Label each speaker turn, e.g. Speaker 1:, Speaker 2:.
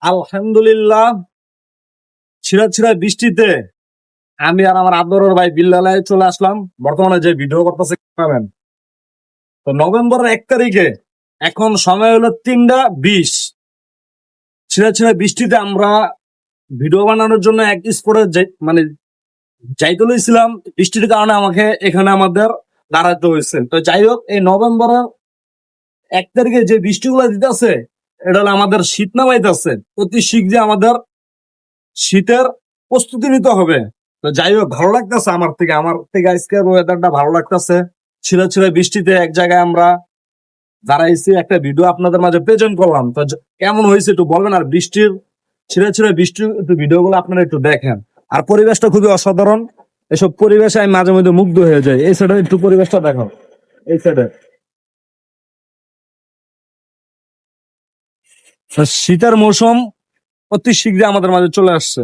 Speaker 1: আলহামদুলিল্লাহ, ছিঁড়া ছিঁড়া বৃষ্টিতে আমি আর আমার আদরের ভাই বিল্লালায় চলে আসলাম। বর্তমানে যে ভিডিও করতেছে পাবেন। তো নভেম্বরের 1 তারিখে এখন সময় হলো 3টা 20। ছিঁড়া ছিঁড়া বৃষ্টিতে আমরা ভিডিও বানানোর জন্য এক স্পটে মানে যাইতে লইছিলাম। বৃষ্টির কারণে আমাকে এখানে আমাদের দাঁড়াতে হয়েছে। তো যাই হোক, এই নভেম্বরের 1 তারিখে যে বৃষ্টিগুলো দিতেছে, এটা হলো আমাদের শীত নামাইতেছে। অতি শীঘ্রই আমাদের শীতের প্রস্তুতি নিতে হবে। তো যাই হোক, ভালো লাগতেছে আমার থেকে আজকের ওয়েদারটা ভালো লাগতেছে। ছিঁড়ে ছিঁড়ে বৃষ্টিতে এক জায়গায় আমরা দাঁড়াইছি, একটা ভিডিও আপনাদের মাঝে প্রেজেন্ট করলাম। তো কেমন হয়েছে একটু বলবেন। আর ছিঁড়ে ছিঁড়ে বৃষ্টির একটু ভিডিও গুলো আপনারা একটু দেখেন। আর পরিবেশটা খুবই অসাধারণ। এসব পরিবেশে আমি মাঝে মধ্যে মুগ্ধ হয়ে যাই। এই সাইডে একটু পরিবেশটা দেখো, এই সাইডে। শীতের মৌসুম অতি শীঘ্রই আমাদের মাঝে চলে আসছে।